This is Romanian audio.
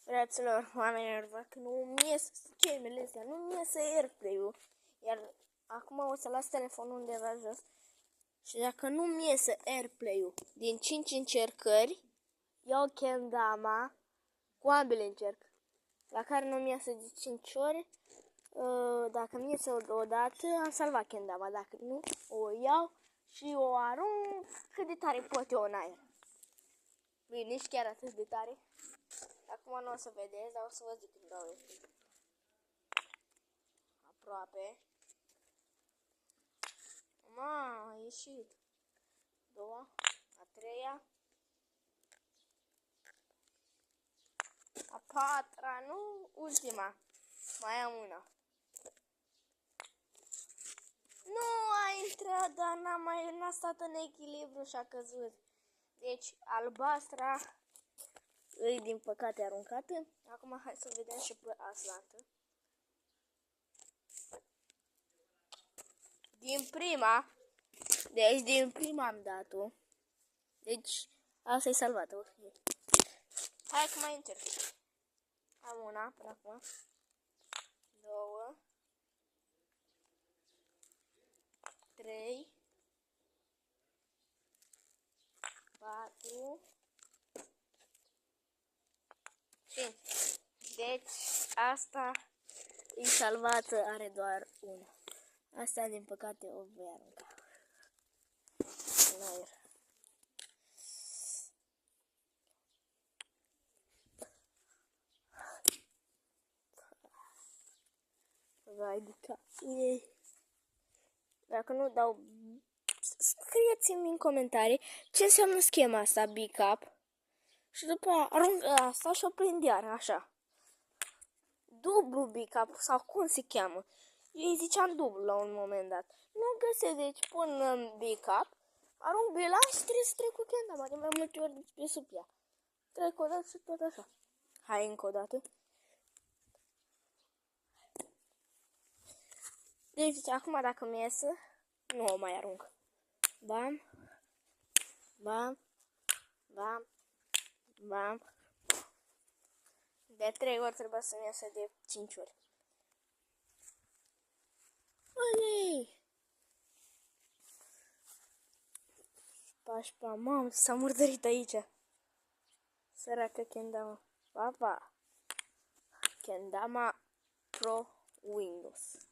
Fraților, oamenilor, văd că nu-mi ies gemele astea, nu-mi iese AirPlay-ul. Iar acum o să las telefonul undeva jos. Și dacă nu-mi iese AirPlay-ul din 5 încercări, iau kendama cu ambele încerc. La care nu-mi iese de 5 ori, dacă mi iese o dată, am salvat kendama. Dacă nu, o iau și o arunc cât de tare pot eu în aer. Bine, nici chiar atât de tare. Acum nu o să vedeți, dar o să vă zic când dau eu. Aproape. A ieșit. Doua, a treia, a patra, nu ultima. Mai am una. Nu a intrat, dar n-a stat în echilibru și a căzut. Deci albastra îi din păcate aruncată. Acum hai să vedem și pe aslantă. Din prima am dat-o. Deci asta e salvată. Okay. Hai că mai încerc. Am una până acum. Două. 3. 4. 5. Deci asta e salvată, are doar una. Asta din păcate o voi arunca în aer. Vai de cap. Dacă nu dau, scrieți-mi în comentarii ce înseamnă schema asta, backup. Și după aia arunc asta și o prind iar, așa. Dublu backup sau cum se cheamă. Eu îi ziceam dublu la un moment dat. Nu găsesc, deci pun backup, arunc bilan și trebuie să trec cu kendama de mai multe ori pe sub ea. Trec o dată și tot așa. Hai încă o dată. Deci acum dacă mi iese, nu o mai arunc. Bam, bam, bam, bam. De 3 ori trebuie să-mi iasă de 5 ori. Olei! Pașpa, mamă, s-a murdărit aici. Săracă kendama. Papa. Kendama Pro Windows.